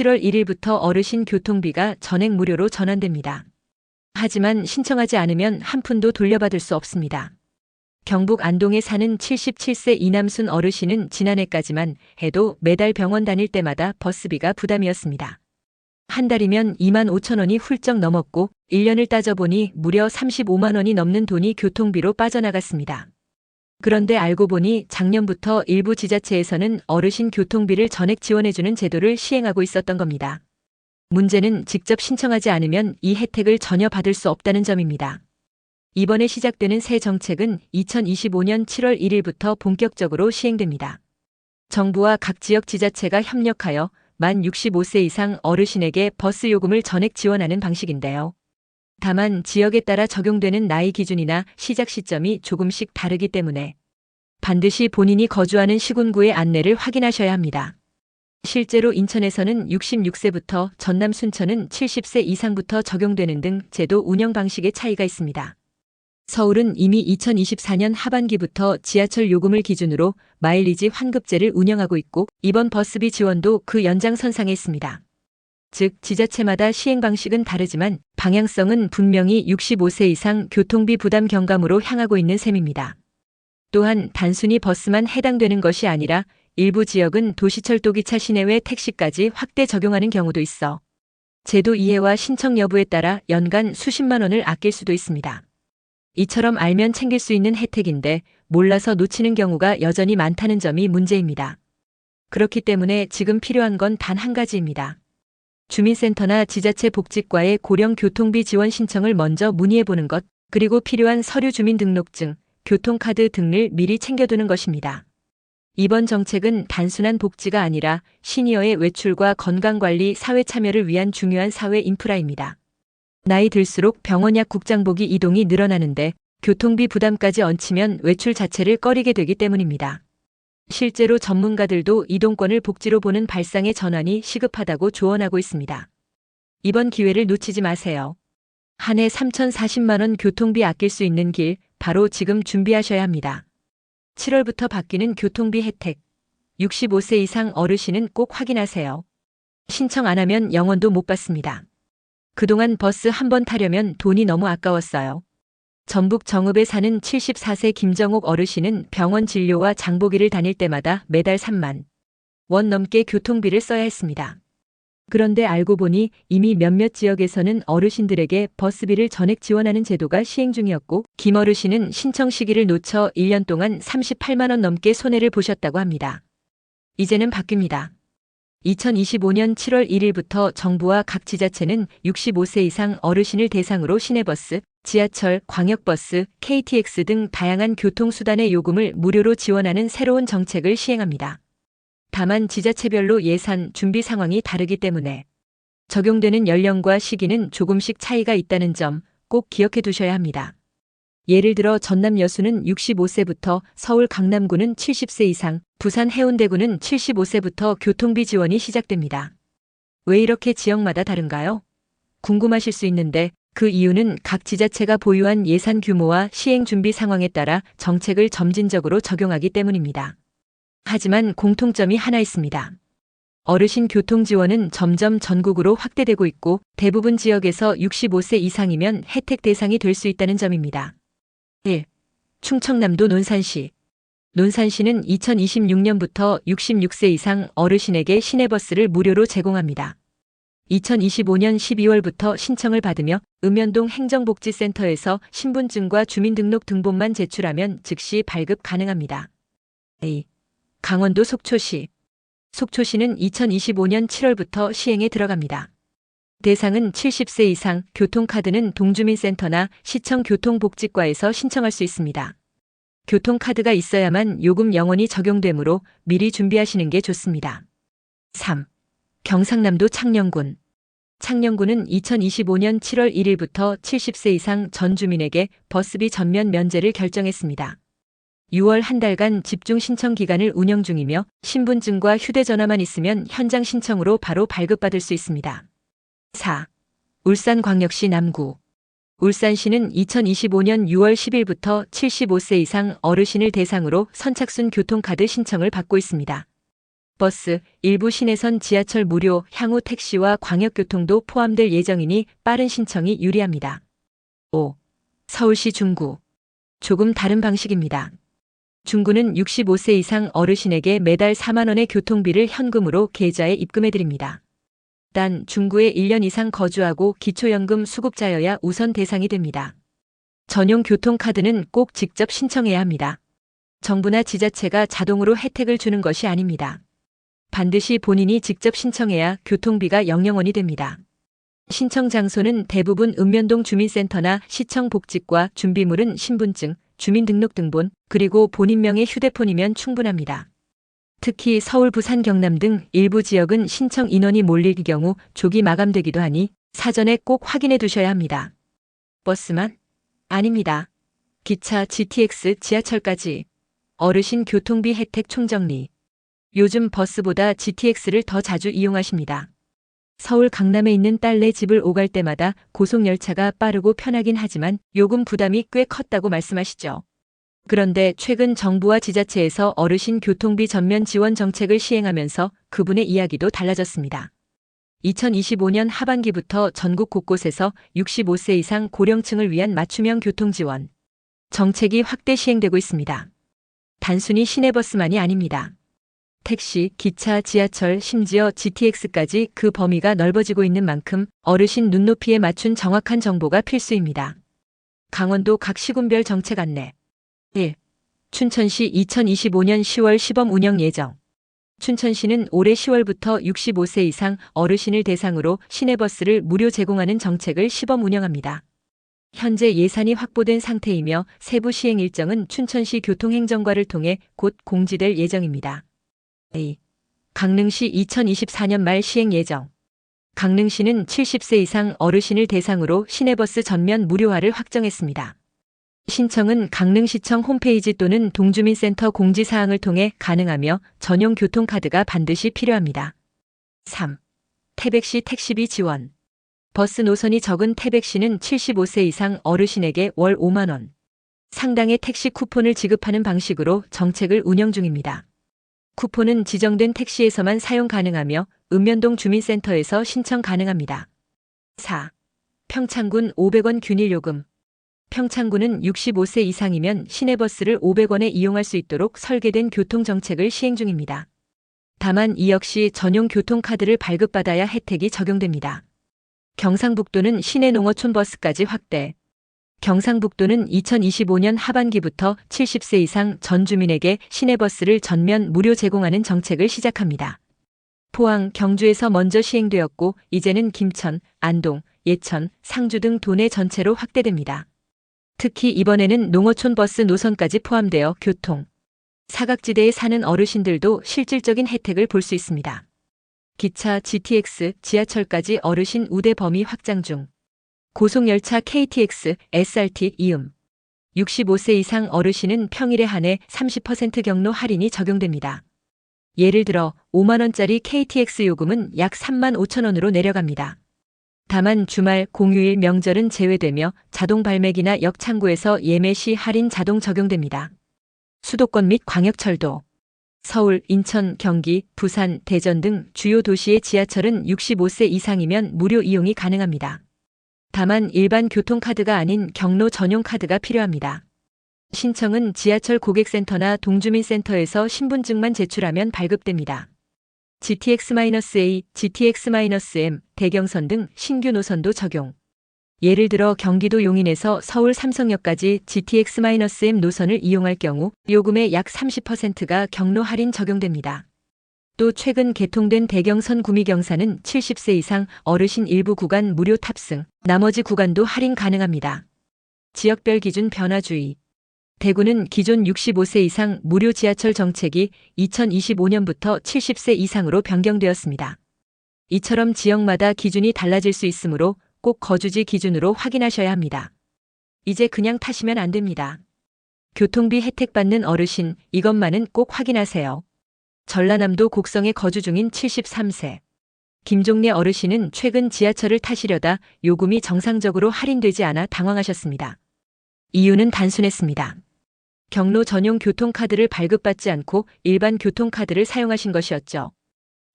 7월 1일부터 어르신 교통비가 전액 무료로 전환됩니다. 하지만 신청하지 않으면 한 푼도 돌려받을 수 없습니다. 경북 안동에 사는 77세 이남순 어르신은 지난해까지만 해도 매달 병원 다닐 때마다 버스비가 부담이었습니다. 한 달이면 2만 5천 원이 훌쩍 넘었고 1년을 따져보니 무려 35만 원이 넘는 돈이 교통비로 빠져나갔습니다. 그런데 알고 보니 작년부터 일부 지자체에서는 어르신 교통비를 전액 지원해주는 제도를 시행하고 있었던 겁니다. 문제는 직접 신청하지 않으면 이 혜택을 전혀 받을 수 없다는 점입니다. 이번에 시작되는 새 정책은 2025년 7월 1일부터 본격적으로 시행됩니다. 정부와 각 지역 지자체가 협력하여 만 65세 이상 어르신에게 버스 요금을 전액 지원하는 방식인데요. 다만 지역에 따라 적용되는 나이 기준이나 시작 시점이 조금씩 다르기 때문에 반드시 본인이 거주하는 시군구의 안내를 확인하셔야 합니다. 실제로 인천에서는 66세부터 전남 순천은 70세 이상부터 적용되는 등 제도 운영 방식의 차이가 있습니다. 서울은 이미 2024년 하반기부터 지하철 요금을 기준으로 마일리지 환급제를 운영하고 있고 이번 버스비 지원도 그 연장선상에 있습니다. 즉 지자체마다 시행 방식은 다르지만 방향성은 분명히 65세 이상 교통비 부담 경감으로 향하고 있는 셈입니다. 또한 단순히 버스만 해당되는 것이 아니라 일부 지역은 도시철도 기차 시내외 택시까지 확대 적용하는 경우도 있어 제도 이해와 신청 여부에 따라 연간 수십만 원을 아낄 수도 있습니다. 이처럼 알면 챙길 수 있는 혜택인데 몰라서 놓치는 경우가 여전히 많다는 점이 문제입니다. 그렇기 때문에 지금 필요한 건 단 한 가지입니다. 주민센터나 지자체 복지과에 고령 교통비 지원 신청을 먼저 문의해보는 것, 그리고 필요한 서류 주민등록증, 교통카드 등을 미리 챙겨두는 것입니다. 이번 정책은 단순한 복지가 아니라 시니어의 외출과 건강관리, 사회 참여를 위한 중요한 사회 인프라입니다. 나이 들수록 병원 약 국장보기 이동이 늘어나는데 교통비 부담까지 얹히면 외출 자체를 꺼리게 되기 때문입니다. 실제로 전문가들도 이동권을 복지로 보는 발상의 전환이 시급하다고 조언하고 있습니다. 이번 기회를 놓치지 마세요. 한 해 3,040만 원 교통비 아낄 수 있는 길 바로 지금 준비하셔야 합니다. 7월부터 바뀌는 교통비 혜택. 65세 이상 어르신은 꼭 확인하세요. 신청 안 하면 영원도 못 받습니다. 그동안 버스 한 번 타려면 돈이 너무 아까웠어요. 전북 정읍에 사는 74세 김정옥 어르신은 병원 진료와 장보기를 다닐 때마다 매달 3만 원 넘게 교통비를 써야 했습니다. 그런데 알고 보니 이미 몇몇 지역에서는 어르신들에게 버스비를 전액 지원하는 제도가 시행 중이었고 김 어르신은 신청 시기를 놓쳐 1년 동안 38만 원 넘게 손해를 보셨다고 합니다. 이제는 바뀝니다. 2025년 7월 1일부터 정부와 각 지자체는 65세 이상 어르신을 대상으로 시내버스, 지하철, 광역버스, KTX 등 다양한 교통수단의 요금을 무료로 지원하는 새로운 정책을 시행합니다. 다만 지자체별로 예산, 준비 상황이 다르기 때문에 적용되는 연령과 시기는 조금씩 차이가 있다는 점 꼭 기억해 두셔야 합니다. 예를 들어 전남 여수는 65세부터 서울 강남구는 70세 이상, 부산 해운대구는 75세부터 교통비 지원이 시작됩니다. 왜 이렇게 지역마다 다른가요? 궁금하실 수 있는데 그 이유는 각 지자체가 보유한 예산 규모와 시행 준비 상황에 따라 정책을 점진적으로 적용하기 때문입니다. 하지만 공통점이 하나 있습니다. 어르신 교통 지원은 점점 전국으로 확대되고 있고 대부분 지역에서 65세 이상이면 혜택 대상이 될 수 있다는 점입니다. 1. 충청남도 논산시. 논산시는 2026년부터 66세 이상 어르신에게 시내버스를 무료로 제공합니다. 2025년 12월부터 신청을 받으며 읍면동 행정복지센터에서 신분증과 주민등록 등본만 제출하면 즉시 발급 가능합니다. A. 강원도 속초시. 속초시는 2025년 7월부터 시행에 들어갑니다. 대상은 70세 이상, 교통카드는 동주민센터나 시청 교통복지과에서 신청할 수 있습니다. 교통카드가 있어야만 요금 영원히 적용되므로 미리 준비하시는 게 좋습니다. 3. 경상남도 창녕군. 창녕군은 2025년 7월 1일부터 70세 이상 전 주민에게 버스비 전면 면제를 결정했습니다. 6월 한 달간 집중 신청 기간을 운영 중이며 신분증과 휴대전화만 있으면 현장 신청으로 바로 발급받을 수 있습니다. 4. 울산광역시 남구. 울산시는 2025년 6월 10일부터 75세 이상 어르신을 대상으로 선착순 교통카드 신청을 받고 있습니다. 버스, 일부 시내선 지하철 무료, 향후 택시와 광역교통도 포함될 예정이니 빠른 신청이 유리합니다. 5. 서울시 중구. 조금 다른 방식입니다. 중구는 65세 이상 어르신에게 매달 4만 원의 교통비를 현금으로 계좌에 입금해드립니다. 단 중구에 1년 이상 거주하고 기초연금 수급자여야 우선 대상이 됩니다. 전용 교통카드는 꼭 직접 신청해야 합니다. 정부나 지자체가 자동으로 혜택을 주는 것이 아닙니다. 반드시 본인이 직접 신청해야 교통비가 0원이 됩니다. 신청 장소는 대부분 읍면동 주민센터나 시청 복지과, 준비물은 신분증, 주민등록등본, 그리고 본인명의 휴대폰이면 충분합니다. 특히 서울, 부산, 경남 등 일부 지역은 신청 인원이 몰릴 경우 조기 마감되기도 하니 사전에 꼭 확인해 두셔야 합니다. 버스만? 아닙니다. 기차, GTX, 지하철까지. 어르신 교통비 혜택 총정리. 요즘 버스보다 GTX를 더 자주 이용하십니다. 서울 강남에 있는 딸네 집을 오갈 때마다 고속열차가 빠르고 편하긴 하지만 요금 부담이 꽤 컸다고 말씀하시죠. 그런데 최근 정부와 지자체에서 어르신 교통비 전면 지원 정책을 시행하면서 그분의 이야기도 달라졌습니다. 2025년 하반기부터 전국 곳곳에서 65세 이상 고령층을 위한 맞춤형 교통지원 정책이 확대 시행되고 있습니다. 단순히 시내버스만이 아닙니다. 택시, 기차, 지하철, 심지어 GTX까지 그 범위가 넓어지고 있는 만큼 어르신 눈높이에 맞춘 정확한 정보가 필수입니다. 강원도 각 시군별 정책 안내. 1. 춘천시 2025년 10월 시범 운영 예정. 춘천시는 올해 10월부터 65세 이상 어르신을 대상으로 시내버스를 무료 제공하는 정책을 시범 운영합니다. 현재 예산이 확보된 상태이며 세부 시행 일정은 춘천시 교통행정과를 통해 곧 공지될 예정입니다. A. 강릉시 2024년 말 시행 예정. 강릉시는 70세 이상 어르신을 대상으로 시내버스 전면 무료화를 확정했습니다. 신청은 강릉시청 홈페이지 또는 동주민센터 공지사항을 통해 가능하며 전용 교통카드가 반드시 필요합니다. 3. 태백시 택시비 지원. 버스 노선이 적은 태백시는 75세 이상 어르신에게 월 5만 원 상당의 택시 쿠폰을 지급하는 방식으로 정책을 운영 중입니다. 쿠폰은 지정된 택시에서만 사용 가능하며 읍면동 주민센터에서 신청 가능합니다. 4. 평창군 500원 균일요금. 평창군은 65세 이상이면 시내버스를 500원에 이용할 수 있도록 설계된 교통정책을 시행 중입니다. 다만 이 역시 전용 교통카드를 발급받아야 혜택이 적용됩니다. 경상북도는 시내 농어촌 버스까지 확대. 경상북도는 2025년 하반기부터 70세 이상 전 주민에게 시내버스를 전면 무료 제공하는 정책을 시작합니다. 포항, 경주에서 먼저 시행되었고 이제는 김천, 안동, 예천, 상주 등 도내 전체로 확대됩니다. 특히 이번에는 농어촌 버스 노선까지 포함되어 교통, 사각지대에 사는 어르신들도 실질적인 혜택을 볼 수 있습니다. 기차, GTX, 지하철까지 어르신 우대 범위 확장 중. 고속열차 KTX, SRT, 이음. 65세 이상 어르신은 평일에 한해 30% 경로 할인이 적용됩니다. 예를 들어 5만 원짜리 KTX 요금은 약 3만 5천 원으로 내려갑니다. 다만 주말, 공휴일, 명절은 제외되며 자동 발매기나 역 창구에서 예매 시 할인 자동 적용됩니다. 수도권 및 광역철도. 서울, 인천, 경기, 부산, 대전 등 주요 도시의 지하철은 65세 이상이면 무료 이용이 가능합니다. 다만 일반 교통카드가 아닌 경로 전용 카드가 필요합니다. 신청은 지하철 고객센터나 동주민센터에서 신분증만 제출하면 발급됩니다. GTX-A, GTX-M, 대경선 등 신규 노선도 적용. 예를 들어 경기도 용인에서 서울 삼성역까지 GTX-M 노선을 이용할 경우 요금의 약 30%가 경로 할인 적용됩니다. 또 최근 개통된 대경선 구미경사는 70세 이상 어르신 일부 구간 무료 탑승, 나머지 구간도 할인 가능합니다. 지역별 기준 변화 주의. 대구는 기존 65세 이상 무료 지하철 정책이 2025년부터 70세 이상으로 변경되었습니다. 이처럼 지역마다 기준이 달라질 수 있으므로 꼭 거주지 기준으로 확인하셔야 합니다. 이제 그냥 타시면 안 됩니다. 교통비 혜택 받는 어르신, 이것만은 꼭 확인하세요. 전라남도 곡성에 거주 중인 73세. 김종래 어르신은 최근 지하철을 타시려다 요금이 정상적으로 할인되지 않아 당황하셨습니다. 이유는 단순했습니다. 경로 전용 교통카드를 발급받지 않고 일반 교통카드를 사용하신 것이었죠.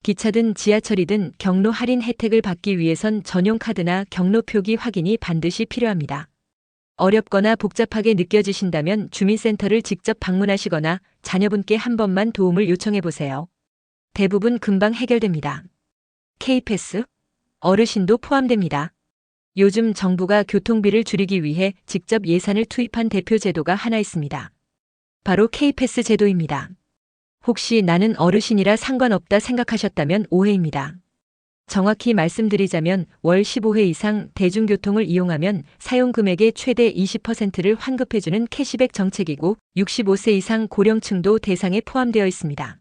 기차든 지하철이든 경로 할인 혜택을 받기 위해선 전용 카드나 경로 표기 확인이 반드시 필요합니다. 어렵거나 복잡하게 느껴지신다면 주민센터를 직접 방문하시거나 자녀분께 한 번만 도움을 요청해 보세요. 대부분 금방 해결됩니다. K패스? 어르신도 포함됩니다. 요즘 정부가 교통비를 줄이기 위해 직접 예산을 투입한 대표 제도가 하나 있습니다. 바로 K패스 제도입니다. 혹시 나는 어르신이라 상관없다 생각하셨다면 오해입니다. 정확히 말씀드리자면 월 15회 이상 대중교통을 이용하면 사용 금액의 최대 20%를 환급해주는 캐시백 정책이고 65세 이상 고령층도 대상에 포함되어 있습니다.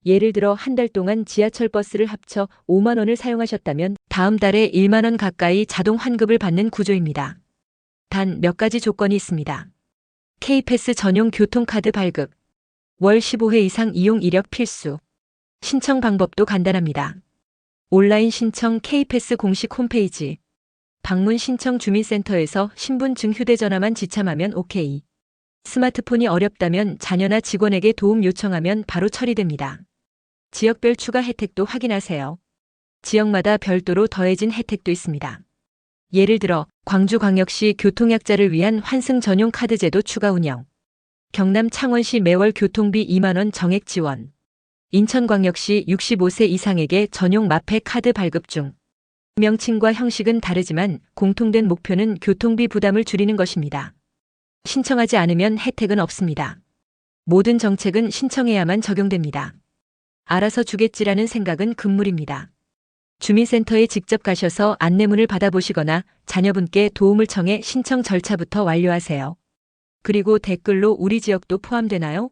예를 들어 한 달 동안 지하철 버스를 합쳐 5만 원을 사용하셨다면 다음 달에 1만 원 가까이 자동 환급을 받는 구조입니다. 단 몇 가지 조건이 있습니다. K패스 전용 교통카드 발급, 월 15회 이상 이용 이력 필수, 신청 방법도 간단합니다. 온라인 신청 K패스 공식 홈페이지, 방문 신청 주민센터에서 신분증 휴대전화만 지참하면 OK. 스마트폰이 어렵다면 자녀나 직원에게 도움 요청하면 바로 처리됩니다. 지역별 추가 혜택도 확인하세요. 지역마다 별도로 더해진 혜택도 있습니다. 예를 들어 광주광역시 교통약자를 위한 환승 전용 카드 제도 추가 운영, 경남 창원시 매월 교통비 2만 원 정액 지원, 인천광역시 65세 이상에게 전용 마페 카드 발급 중. 명칭과 형식은 다르지만 공통된 목표는 교통비 부담을 줄이는 것입니다. 신청하지 않으면 혜택은 없습니다. 모든 정책은 신청해야만 적용됩니다. 알아서 주겠지라는 생각은 금물입니다. 주민센터에 직접 가셔서 안내문을 받아보시거나 자녀분께 도움을 청해 신청 절차부터 완료하세요. 그리고 댓글로 우리 지역도 포함되나요?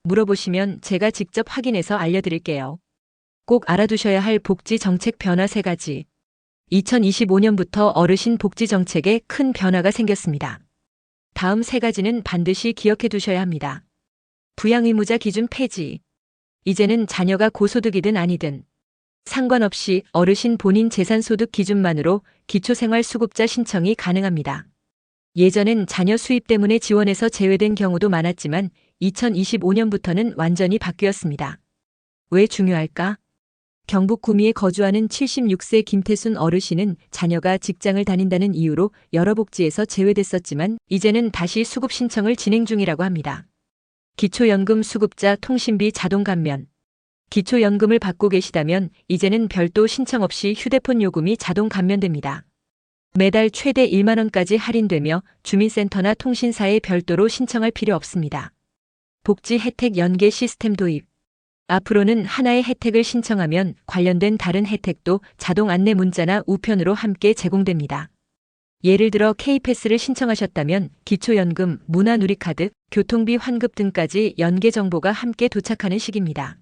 물어보시면 제가 직접 확인해서 알려드릴게요. 꼭 알아두셔야 할 복지 정책 변화 3가지. 2025년부터 어르신 복지 정책에 큰 변화가 생겼습니다. 다음 3가지는 반드시 기억해 두셔야 합니다. 부양의무자 기준 폐지. 이제는 자녀가 고소득이든 아니든 상관없이 어르신 본인 재산소득 기준만으로 기초생활수급자 신청이 가능합니다. 예전엔 자녀 수입 때문에 지원에서 제외된 경우도 많았지만 2025년부터는 완전히 바뀌었습니다. 왜 중요할까? 경북 구미에 거주하는 76세 김태순 어르신은 자녀가 직장을 다닌다는 이유로 여러 복지에서 제외됐었지만 이제는 다시 수급 신청을 진행 중이라고 합니다. 기초연금 수급자 통신비 자동 감면. 기초연금을 받고 계시다면 이제는 별도 신청 없이 휴대폰 요금이 자동 감면됩니다. 매달 최대 1만 원까지 할인되며 주민센터나 통신사에 별도로 신청할 필요 없습니다. 복지 혜택 연계 시스템 도입. 앞으로는 하나의 혜택을 신청하면 관련된 다른 혜택도 자동 안내 문자나 우편으로 함께 제공됩니다. 예를 들어 K패스를 신청하셨다면 기초연금, 문화누리카드, 교통비 환급 등까지 연계 정보가 함께 도착하는 시기입니다.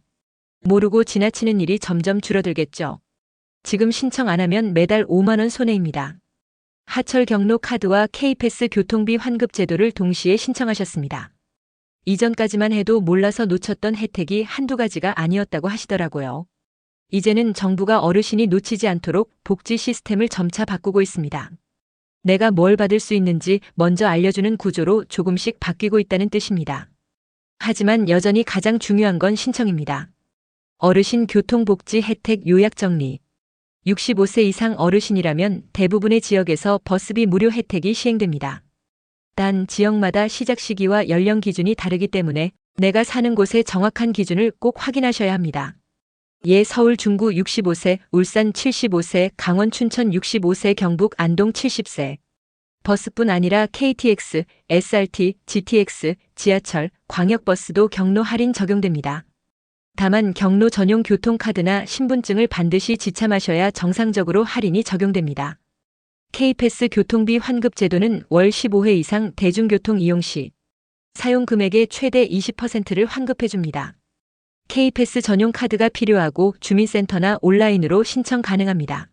모르고 지나치는 일이 점점 줄어들겠죠. 지금 신청 안 하면 매달 5만 원 손해입니다. 하철 경로 카드와 K패스 교통비 환급 제도를 동시에 신청하셨습니다. 이전까지만 해도 몰라서 놓쳤던 혜택이 한두 가지가 아니었다고 하시더라고요. 이제는 정부가 어르신이 놓치지 않도록 복지 시스템을 점차 바꾸고 있습니다. 내가 뭘 받을 수 있는지 먼저 알려주는 구조로 조금씩 바뀌고 있다는 뜻입니다. 하지만 여전히 가장 중요한 건 신청입니다. 어르신 교통복지 혜택 요약 정리. 65세 이상 어르신이라면 대부분의 지역에서 버스비 무료 혜택이 시행됩니다. 단 지역마다 시작 시기와 연령 기준이 다르기 때문에 내가 사는 곳의 정확한 기준을 꼭 확인하셔야 합니다. 예 서울 중구 65세, 울산 75세, 강원 춘천 65세, 경북 안동 70세. 버스뿐 아니라 KTX, SRT, GTX, 지하철, 광역버스도 경로 할인 적용됩니다. 다만 경로 전용 교통카드나 신분증을 반드시 지참하셔야 정상적으로 할인이 적용됩니다. K패스 교통비 환급 제도는 월 15회 이상 대중교통 이용 시 사용 금액의 최대 20%를 환급해줍니다. K패스 전용 카드가 필요하고 주민센터나 온라인으로 신청 가능합니다.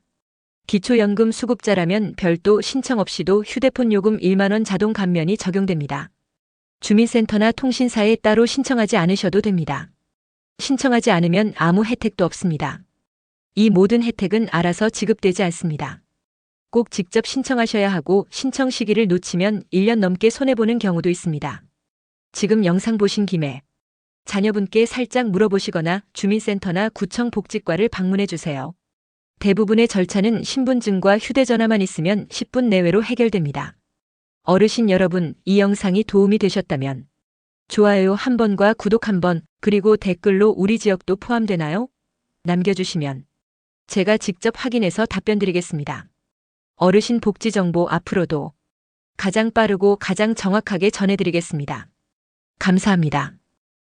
기초연금 수급자라면 별도 신청 없이도 휴대폰 요금 1만 원 자동 감면이 적용됩니다. 주민센터나 통신사에 따로 신청하지 않으셔도 됩니다. 신청하지 않으면 아무 혜택도 없습니다. 이 모든 혜택은 알아서 지급되지 않습니다. 꼭 직접 신청하셔야 하고 신청 시기를 놓치면 1년 넘게 손해보는 경우도 있습니다. 지금 영상 보신 김에 자녀분께 살짝 물어보시거나 주민센터나 구청 복지과를 방문해 주세요. 대부분의 절차는 신분증과 휴대전화만 있으면 10분 내외로 해결됩니다. 어르신 여러분, 이 영상이 도움이 되셨다면 좋아요 한 번과 구독 한 번, 그리고 댓글로 우리 지역도 포함되나요? 남겨주시면 제가 직접 확인해서 답변 드리겠습니다. 어르신 복지 정보 앞으로도 가장 빠르고 가장 정확하게 전해드리겠습니다. 감사합니다.